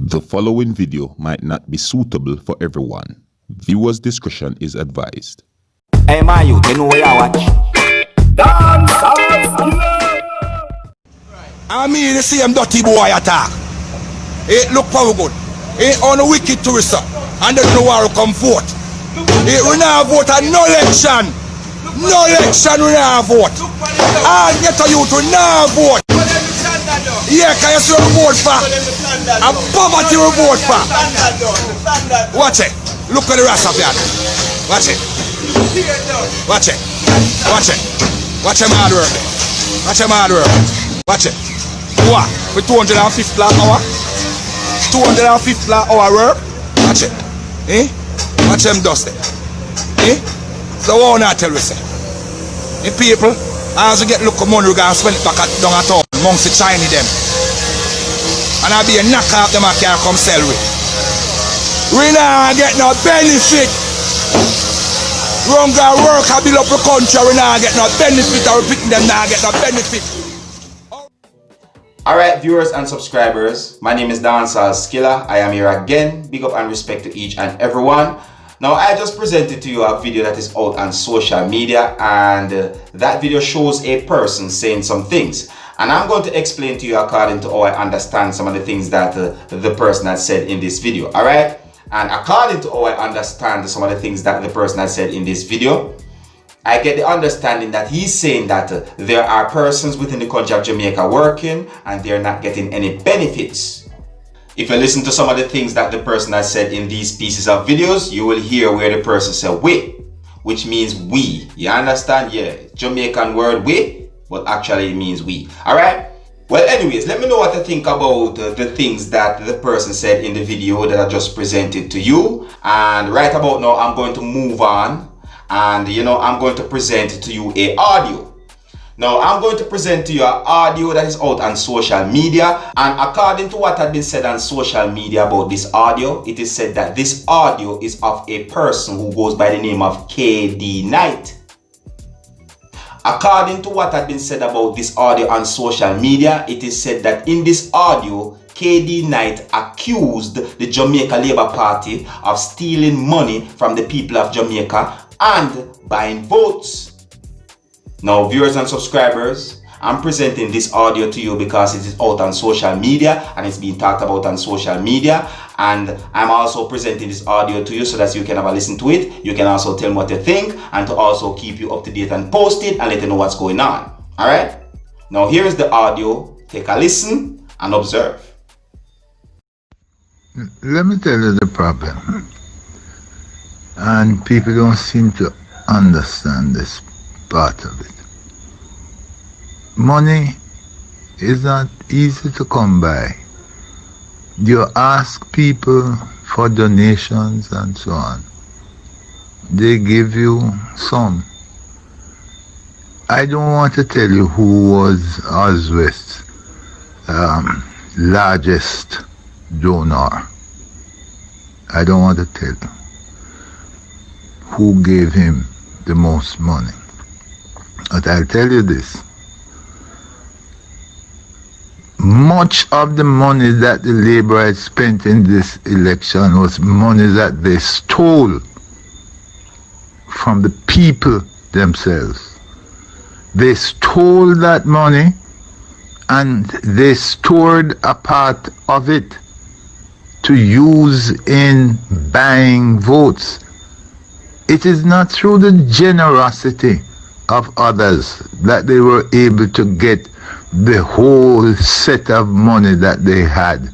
The following video might not be suitable for everyone. Viewers' discretion is advised. Hey, my youth, you know where I watch? I mean, you see him dirty boy attack. It look power good. It on a wicked tourist, and there's no war come vote. It we not vote a no election. No election we not vote. All get a youth we not vote. Yeah, can you see we vote for? A poverty we vote for. Watch it. Look at the rest of that. Watch it. Watch it. Watch it. Watch him hard work. Watch him hard work. Watch it. What? For 250 hour? 250 hour work? Watch it. Eh? Watch them dust it. Eh? So what I tell you say? The people, as we get look of money, we're going to spend it back down at all amongst the Chinese them. And I'll be a knock off them I can't come sell with. We not get no benefit. We don't go work and build up the country, we not get no benefit, or we picking them not get no benefit. Alright, viewers and subscribers, my name is Dancehall Skilla. I am here again. Big up and respect to each and everyone. Now, I just presented to you a video that is out on social media, and that video shows a person saying some things. And I'm going to explain to you according to how I understand some of the things that the person has said in this video. Alright? And according to how I understand some of the things that the person has said in this video, I get the understanding that he's saying that there are persons within the country of Jamaica working and they're not getting any benefits. If you listen to some of the things that the person has said in these pieces of videos, you will hear where the person said we, which means we. You understand? Yeah, Jamaican word we, but actually it means we. Alright? Well, anyways, let me know what you think about the things that the person said in the video that I just presented to you. And right about now, I'm going to move on. And I'm going to present to you a audio. Now, I'm going to present to you an audio that is out on social media. And according to what had been said on social media about this audio, it is said that this audio is of a person who goes by the name of KD Knight. According to what had been said about this audio on social media, it is said that in this audio, KD Knight accused the Jamaica Labour Party of stealing money from the people of Jamaica and buying votes. Now, viewers and subscribers, I'm presenting this audio to you because it is out on social media and it's being talked about on social media. And I'm also presenting this audio to you so that you can have a listen to it. You can also tell me what you think and to also keep you up to date and post it and let you know what's going on. Alright? Now, here is the audio. Take a listen and observe. Let me tell you the problem. And people don't seem to understand this part of it. Money is not easy to come by. You ask people for donations and so on. They give you some. I don't want to tell you who was Oswest's largest donor. I don't want to tell you who gave him the most money. But I'll tell you this. Much of the money that the Labour had spent in this election was money that they stole from the people themselves. They stole that money and they stored a part of it to use in buying votes. It is not through the generosity of others that they were able to get the whole set of money that they had.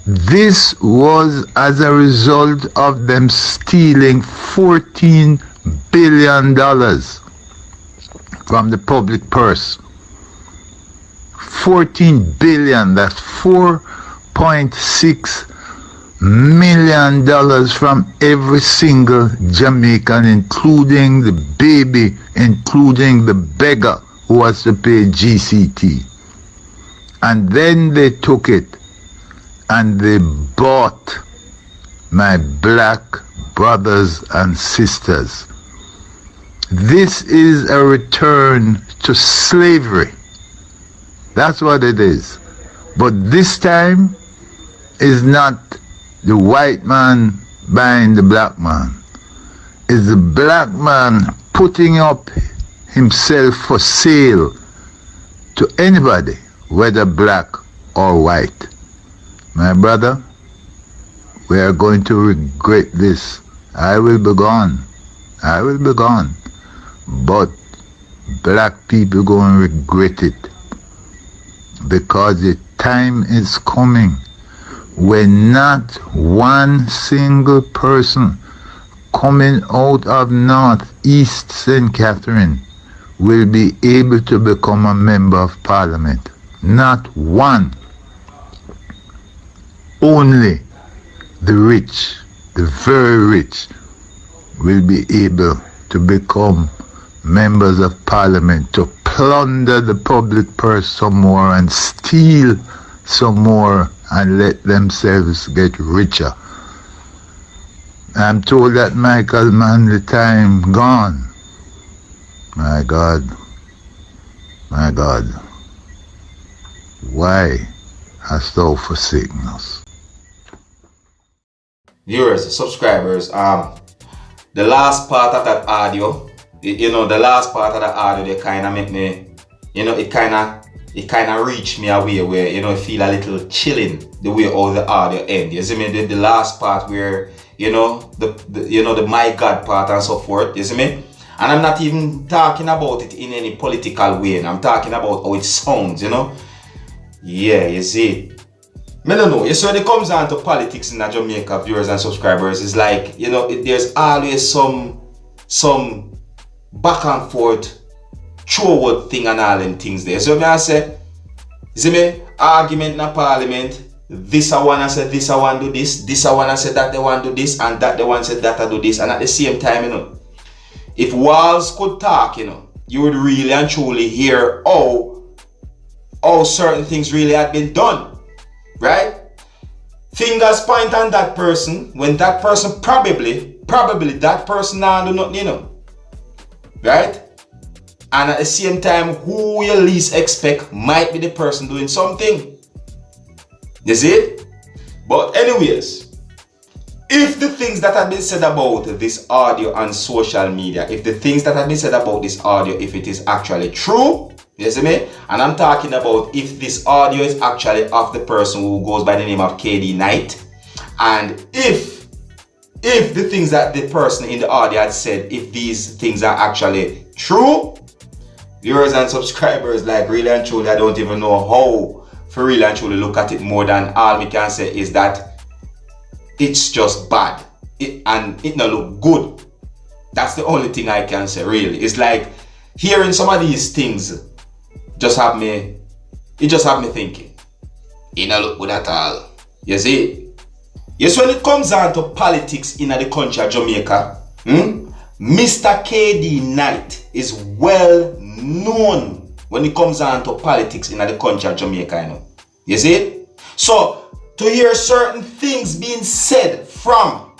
This was as a result of them stealing $14 billion from the public purse. 14 billion, that's $4.6 million from every single Jamaican, including the baby, including the beggar who was to pay GCT. And then they took it and they bought my black brothers and sisters. This is a return to slavery. That's what it is. But this time, is not the white man buying the black man. It's the black man putting up himself for sale to anybody, whether black or white. My brother, we are going to regret this. I will be gone. I will be gone. But black people going to regret it, because the time is coming when not one single person coming out of Northeast St. Catherine will be able to become a member of parliament. Not one. Only the rich, the very rich, will be able to become members of parliament, to plunder the public purse some more and steal some more and let themselves get richer. I'm told that Michael Manley time gone. My God, my God, why hast thou forsaken us? Viewers, subscribers, the last part of that audio, the last part of that audio, they kind of make me, it kind of reached me a way where, it feel a little chilling the way all the audio end. You see me, the last part where, the my God part and so forth, you see me? And I'm not even talking about it in any political way. I'm talking about how it sounds, Yeah, you see. I don't know. So when it comes down to politics in Jamaica, viewers and subscribers, it's like, there's always some back and forth, forward thing and all them things there. So I say, you see me, argument in the parliament, this I want to say, this I want to do this I want to say that they want to do this, and that they want to say that I do this, and at the same time, if walls could talk, you would really and truly hear how certain things really had been done, right? Fingers point on that person when that person probably that person now do nothing, right? And at the same time, who you least expect might be the person doing something. You see it? But anyways, if the things that have been said about this audio on social media, if the things that have been said about this audio, if it is actually true, you see me? And I'm talking about if this audio is actually of the person who goes by the name of KD Knight, and if the things that the person in the audio had said, if these things are actually true, viewers and subscribers, like really and truly, I don't even know how for really and truly look at it more than all we can say is that it's just bad and it not look good. That's the only thing I can say, really. It's like hearing some of these things just have me thinking. It not look good at all. You see? Yes, when it comes down to politics in the country of Jamaica, Mr. KD Knight is well known when it comes down to politics in the country of Jamaica, You see? So, to hear certain things being said from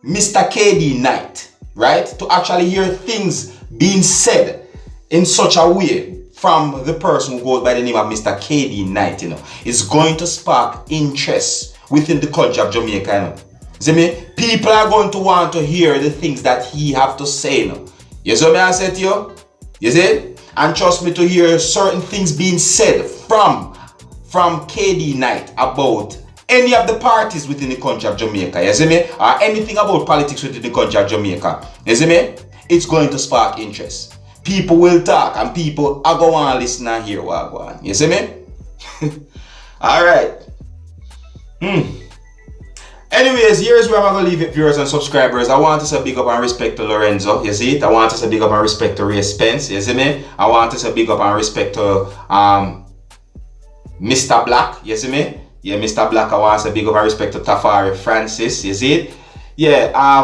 Mr. KD Knight, right? To actually hear things being said in such a way from the person who goes by the name of Mr. KD Knight, is going to spark interest within the country of Jamaica, See me? People are going to want to hear the things that he have to say, You see what I said to you? You see? And trust me, to hear certain things being said from KD Knight about any of the parties within the country of Jamaica, you see me? Or anything about politics within the country of Jamaica, you see me? It's going to spark interest. People will talk and people are going to listen and hear what go on. You see me? Alright. Anyways, here's where I'm going to leave it, viewers and subscribers. I want to say big up and respect to Lorenzo, you see it? I want to say big up and respect to Ray Spence, you see me? I want to say big up and respect to Mr. Black, you see me? Yeah, Mr. Black, I want to say big up and respect to Tafari Francis, you see it? Yeah, I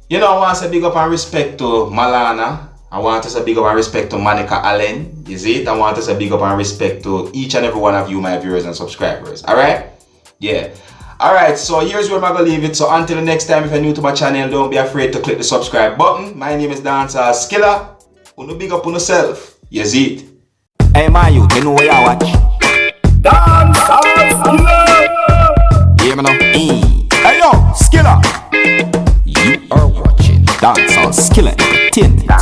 want to say big up and respect to Malana. I want to say big up and respect to Monica Allen, you see it? I want to say big up and respect to each and every one of you, my viewers and subscribers, alright? Yeah. Alright, so here's where I'm going to leave it. So until the next time, if you're new to my channel, don't be afraid to click the subscribe button. My name is Dancehall Skilla. Uno big up on yourself. You see it? Hey, my youth, you know where you watch? Dancehall Skilla! hear me now? Hey yo, Skilla! You are watching Dancehall Skilla Entertainment.